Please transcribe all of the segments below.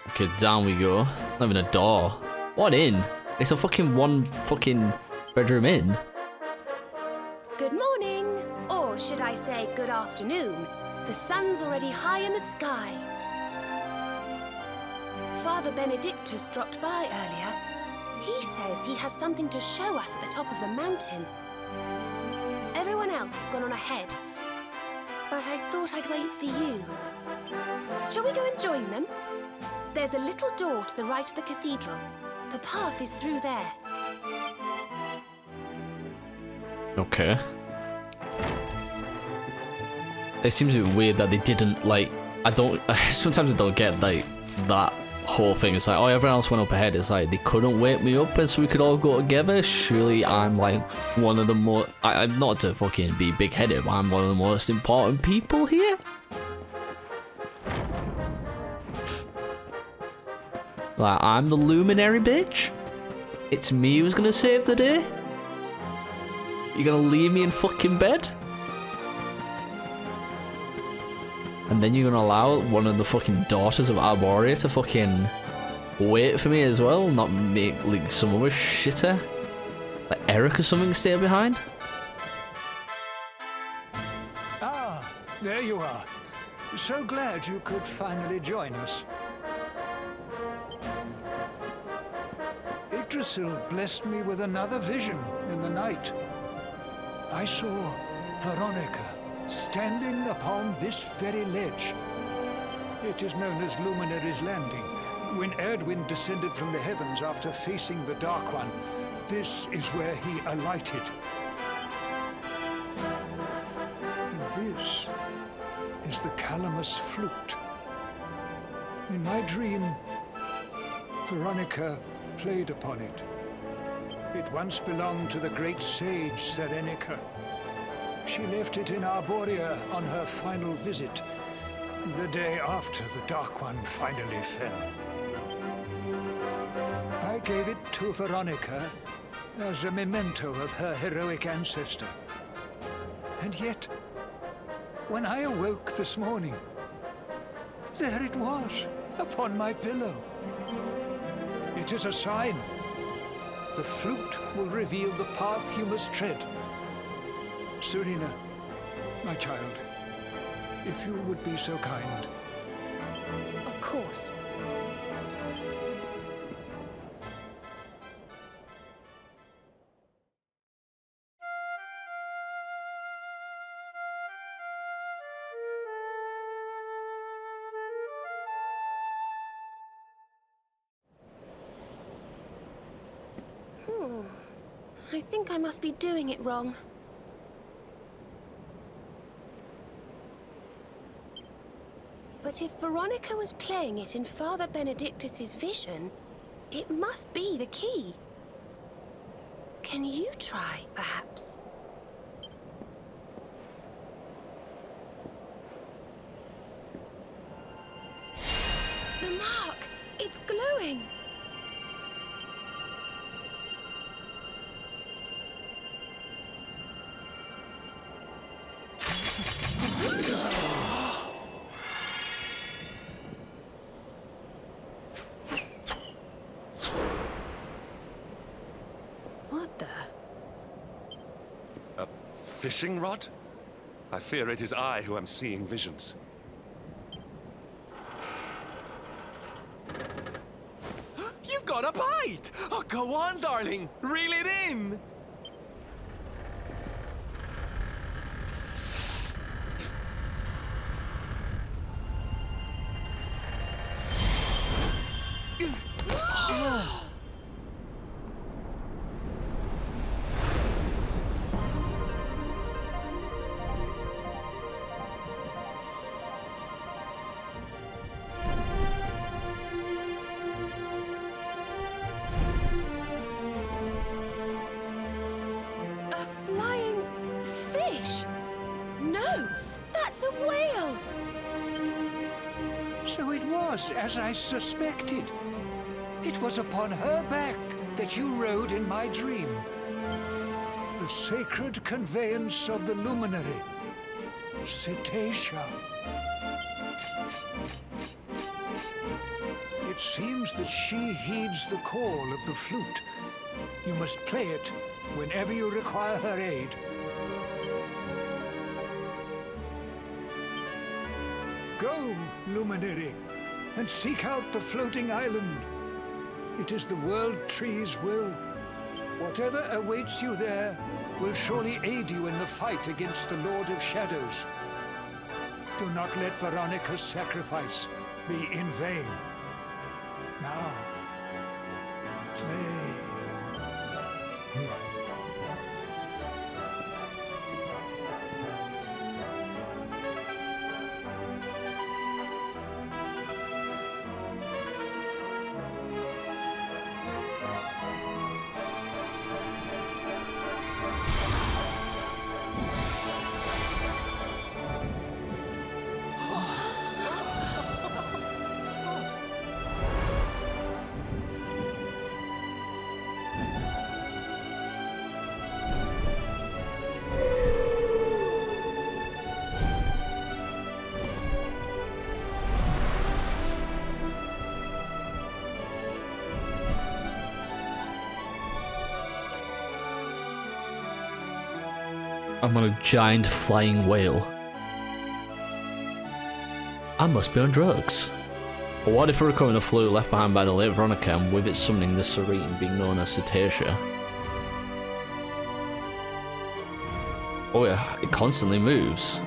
Okay, down we go. Not even a door. What inn? It's a fucking one fucking bedroom inn. Good morning, or should I say good afternoon. The sun's already high in the sky. Father Benedictus dropped by earlier. He says he has something to show us at the top of the mountain. Everyone else has gone on ahead, but I thought I'd wait for you. Shall we go and join them? There's a little door to the right of the cathedral. The path is through there. Okay. It seems a bit weird that they didn't, like, sometimes I don't get, like, that whole thing. It's like, oh, everyone else went up ahead. It's like, they couldn't wake me up and so we could all go together. Surely I'm, like, one of the more, I'm not to fucking be big-headed, but I'm one of the most important people here. Like, I'm the Luminary, bitch. It's me who's gonna save the day. You gonna leave me in fucking bed? And then you're gonna allow one of the fucking daughters of Arborea to fucking wait for me as well, not make like some other shitter, like Eric or something, stay behind? Ah, there you are. So glad you could finally join us. Yggdrasil blessed me with another vision in the night. I saw Veronica standing upon this very ledge. It is known as Luminary's Landing. When Erdwin descended from the heavens after facing the Dark One, this is where he alighted. And this is the Calamus flute. In my dream, Veronica played upon it. It once belonged to the great sage Serenica. She left it in Arborea on her final visit, the day after the Dark One finally fell. I gave it to Veronica as a memento of her heroic ancestor. And yet, when I awoke this morning, there it was, upon my pillow. It is a sign. The flute will reveal the path you must tread. Serena, my child, if you would be so kind. Of course. I think I must be doing it wrong. But if Veronica was playing it in Father Benedictus's vision, it must be the key. Can you try, perhaps? The mark! It's glowing! What the? A fishing rod? I fear it is I who am seeing visions. You got a bite! Oh, go on, darling! Reel it in! A flying fish? No, that's a whale! So it was as I suspected. It was upon her back that you rode in my dream. The sacred conveyance of the Luminary, Cetacea. It It seems that she heeds the call of the flute. You must play it whenever you require her aid. Go, Luminary, and seek out the floating island. It is the World Tree's will. Whatever awaits you there will surely aid you in the fight against the Lord of Shadows. Do not let Veronica's sacrifice be in vain. Now, play. I'm on a giant flying whale. I must be on drugs. But what if we're recovering a flute left behind by the late Veronica and with it summoning the Serene being known as Cetacea? Oh yeah, it constantly moves.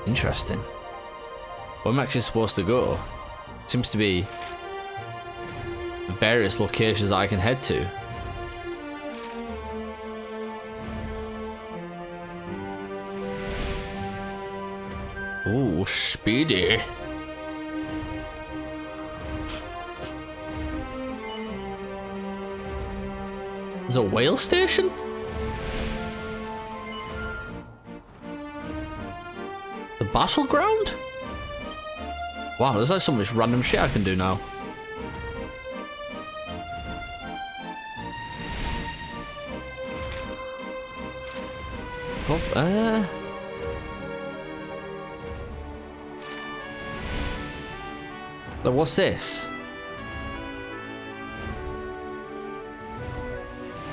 Interesting. Where am I actually supposed to go? Seems to be various locations I can head to. Ooh, speedy. There's a whale station? The battleground? Wow, there's like so much random shit I can do now. Oh, But what's this?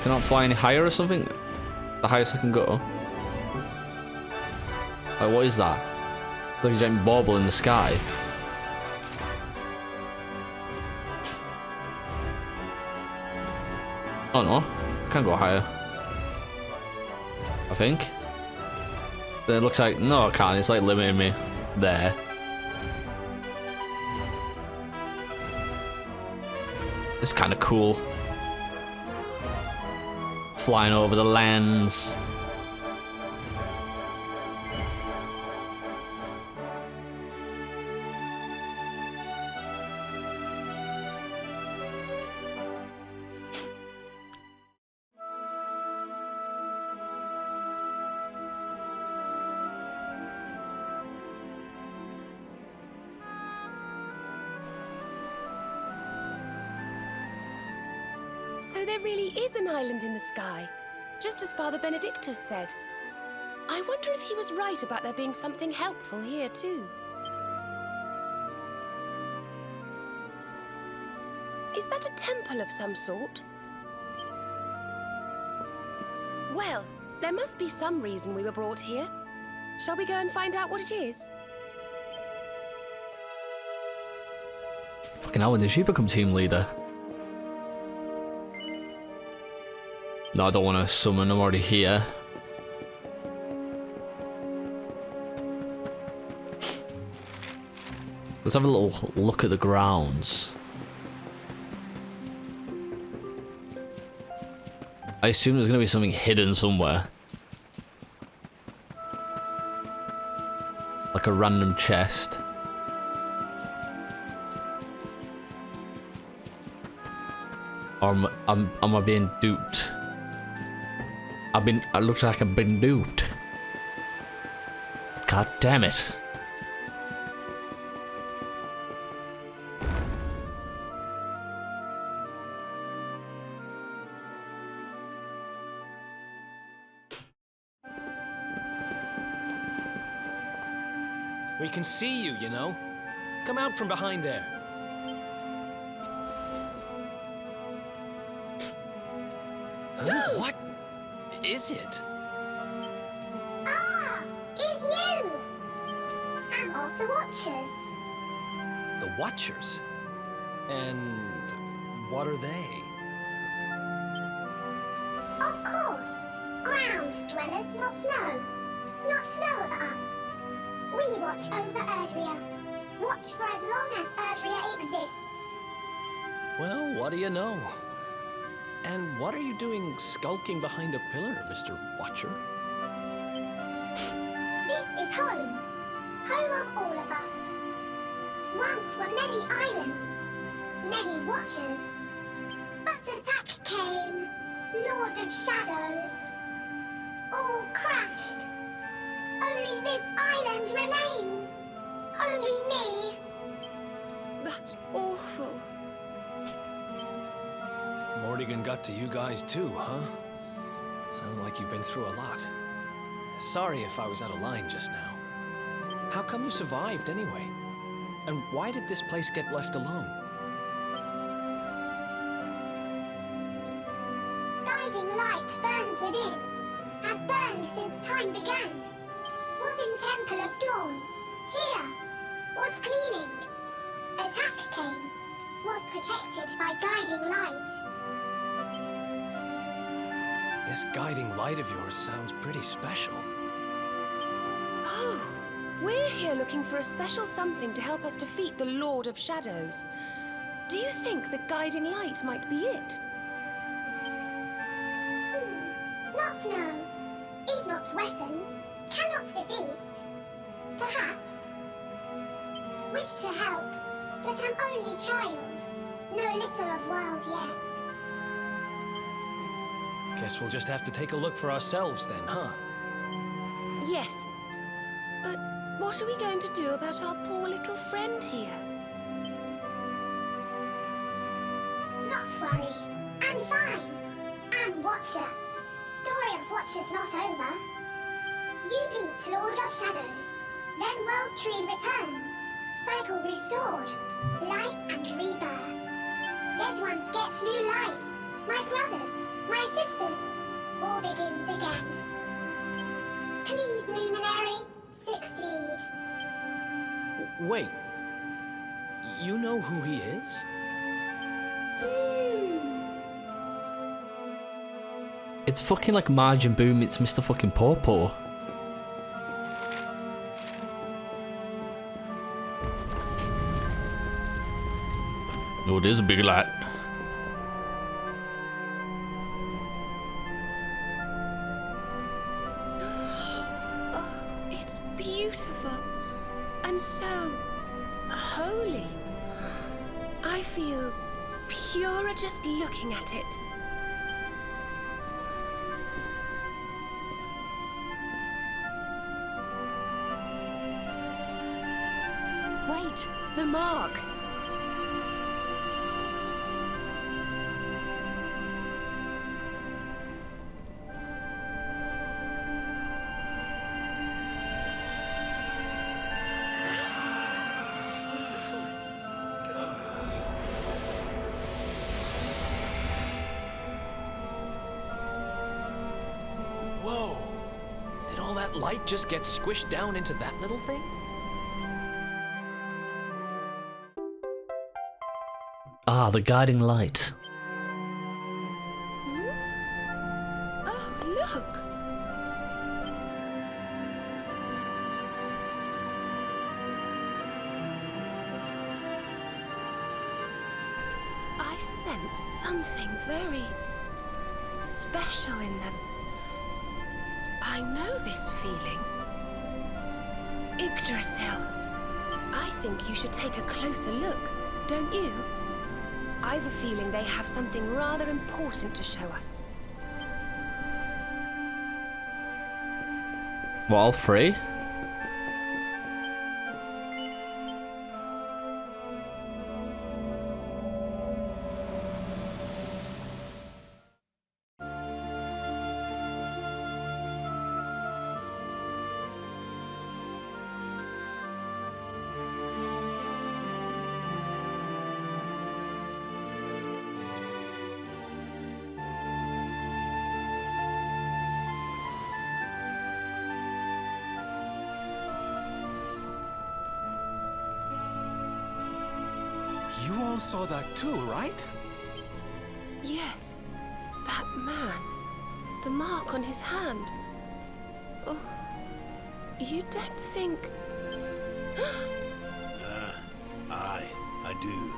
Cannot fly any higher or something? The highest I can go? Like, what is that? Like a giant bauble in the sky. Oh no, I can't go higher. I think. But it looks like, no I can't, it's like limiting me there. It's kind of cool. Flying over the lands. So there really is an island in the sky, just as Father Benedictus said. I wonder if he was right about there being something helpful here too. Is that a temple of some sort? Well, there must be some reason we were brought here. Shall we go and find out what it is? Fucking hell, when did she become team leader? No, I don't want to summon, I'm already here. Let's have a little look at the grounds. I assume there's going to be something hidden somewhere. Like a random chest. Or am I being duped? It looks like I've been duped. God damn it. We can see you, you know. Come out from behind there. Huh? What is it? Ah, it's you! I'm of the Watchers. The Watchers? And what are they? Of course. Ground dwellers not know. Not know of us. We watch over Erdrea. Watch for as long as Erdrea exists. Well, what do you know? And what are you doing skulking behind a pillar, Mr. Watcher? This is home. Home of all of us. Once were many islands. Many Watchers. But attack came. Lord of Shadows. All crashed. Only this island remains. Only me. That's awful. Mordegon got to you guys too, huh? Sounds like you've been through a lot. Sorry if I was out of line just now. How come you survived anyway? And why did this place get left alone? Guiding light burns within. Has burned since time began. Was in Temple of Dawn. Here. Was cleaning. Attack came. Was protected by guiding light. This guiding light of yours sounds pretty special. Oh, we're here looking for a special something to help us defeat the Lord of Shadows. Do you think the guiding light might be it? Not know. Is not weapon. Cannot defeat. Perhaps. Wish to help, but am only child. Know little of world yet. Guess we'll just have to take a look for ourselves then, huh? Yes. But what are we going to do about our poor little friend here? Not worry. I'm fine. I'm Watcher. Story of Watchers not over. You beat Lord of Shadows. Then World Tree returns. Cycle restored. Life and rebirth. Dead ones get new life. My brothers, my sisters. All begins again. Please, Luminary, succeed. Wait. You know who he is? It's fucking like Majin Buu meets Mr. fucking Popo. Oh, it is a big light. Oh, it's beautiful. And so holy. I feel purer just looking at it. Wait, the mark. Whoa! Did all that light just get squished down into that little thing? Ah, the guiding light. Oh, look. I sense something very special in them. I know this feeling. Yggdrasil. I think you should take a closer look, don't you? I've a feeling they have something rather important to show us. What, all three? all saw that too, right? Yes, that man. The mark on his hand. Oh, you don't think... Aye, I do.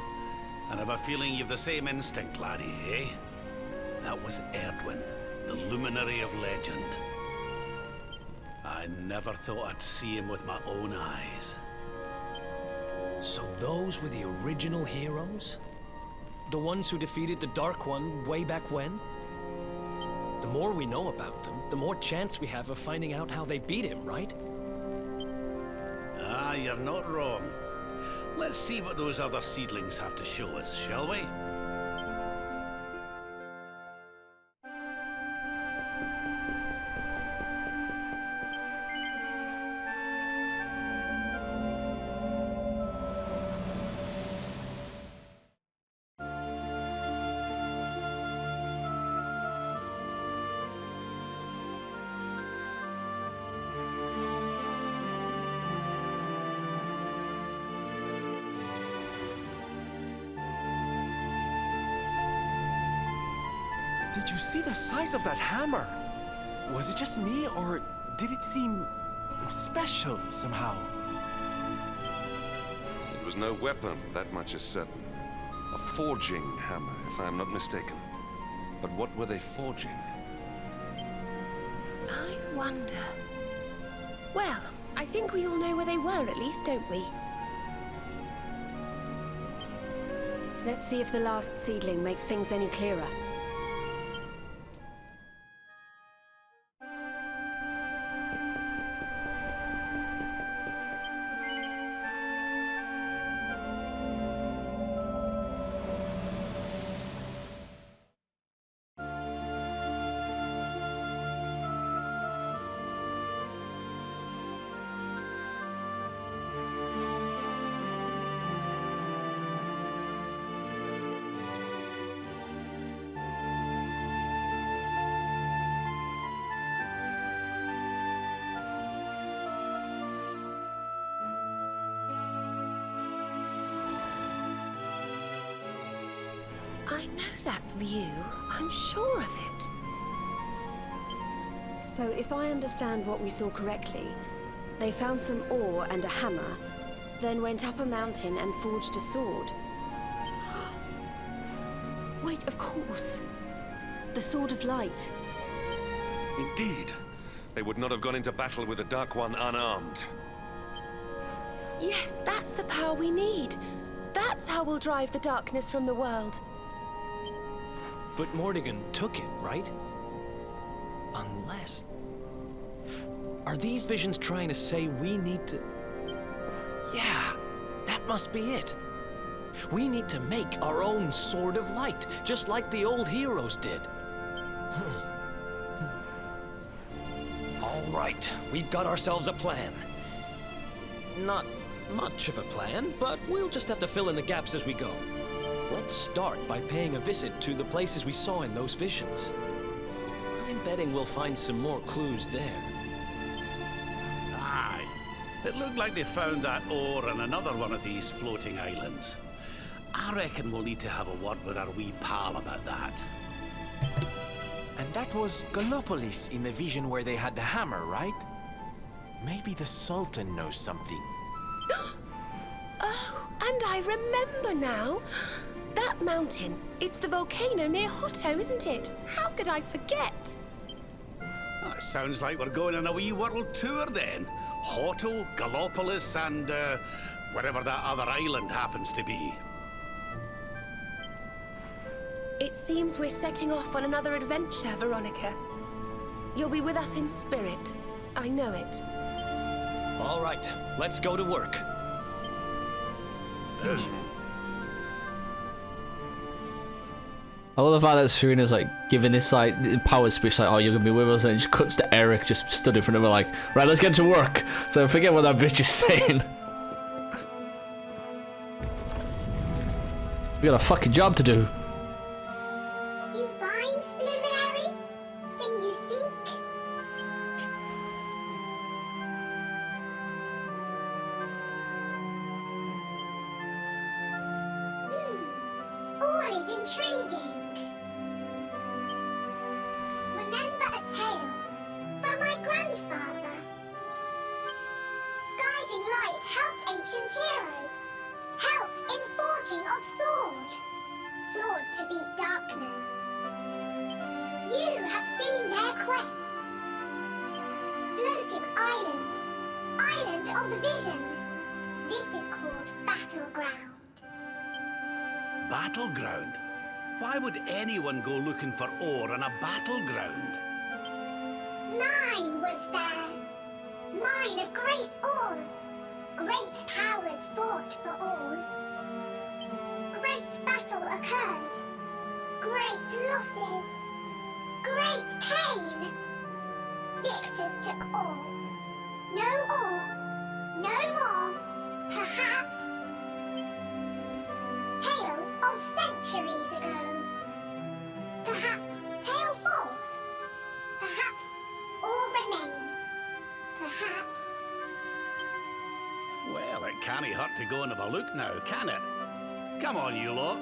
And I've a feeling you've the same instinct, laddie, eh? That was Erdwin, the Luminary of legend. I never thought I'd see him with my own eyes. So those were the original heroes? The ones who defeated the Dark One way back when? The more we know about them, the more chance we have of finding out how they beat him, right? Ah, you're not wrong. Let's see what those other seedlings have to show us, shall we? Did you see the size of that hammer? Was it just me, or did it seem special somehow? It was no weapon, that much is certain. A forging hammer, if I am not mistaken. But what were they forging? I wonder... Well, I think we all know where they were at least, don't we? Let's see if the last seedling makes things any clearer. I know that view. I'm sure of it. So if I understand what we saw correctly, they found some ore and a hammer, then went up a mountain and forged a sword. Wait, of course. The Sword of Light. Indeed. They would not have gone into battle with the Dark One unarmed. Yes, that's the power we need. That's how we'll drive the darkness from the world. But Mordegon took it, right? Unless... Are these visions trying to say we need to... Yeah, that must be it. We need to make our own Sword of Light, just like the old heroes did. All right, we've got ourselves a plan. Not much of a plan, but we'll just have to fill in the gaps as we go. Let's start by paying a visit to the places we saw in those visions. I'm betting we'll find some more clues there. Aye. It looked like they found that ore on another one of these floating islands. I reckon we'll need to have a word with our wee pal about that. And that was Gallopolis in the vision where they had the hammer, right? Maybe the Sultan knows something. Oh, and I remember now. That mountain. It's the volcano near Hotto, isn't it? How could I forget? That sounds like we're going on a wee world tour then. Hotto, Gallopolis, and wherever that other island happens to be. It seems we're setting off on another adventure, Veronica. You'll be with us in spirit. I know it. All right, let's go to work. I love the fact that Serena's like giving this like power speech, like, oh, you're gonna be with us, and it just cuts to Eric just stood in front of her like, right, let's get to work. So forget what that bitch is saying. We got a fucking job to do. You find, Luminary? Thing you seek? is intriguing. Remember a tale from my grandfather. Guiding light helped ancient heroes. Helped in forging of sword. Sword to beat darkness. You have seen their quest. Floating island. Island of vision. This is called Battleground. Battleground? Why would anyone go looking for ore on a battleground? Mine was there. Mine of great ores. Great powers fought for ores. Great battle occurred. Great losses. Great pain. Victors took all. No ore. No more. Perhaps. Tale of centuries ago. Perhaps tale false. Perhaps or remain. Perhaps. Well, it can't hurt to go and have a look now, can it? Come on, you lot.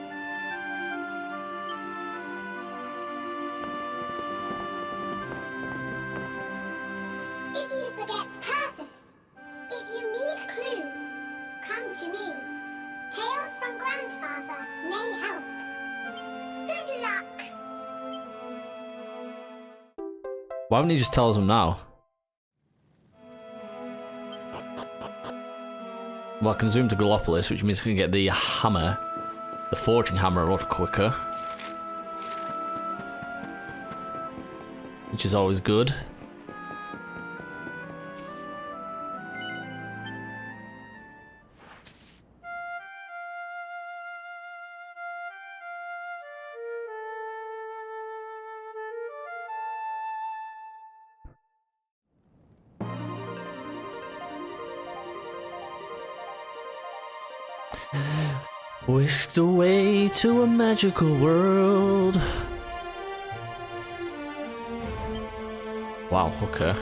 If you forget purpose, if you need clues, come to me. Tales from Grandfather may help. Good luck. Why wouldn't he just tell us them now? Well, I can zoom to Gallopolis, which means I can get the hammer, the forging hammer, a lot quicker. Which is always good. Whisked away to a magical world. Wow, okay.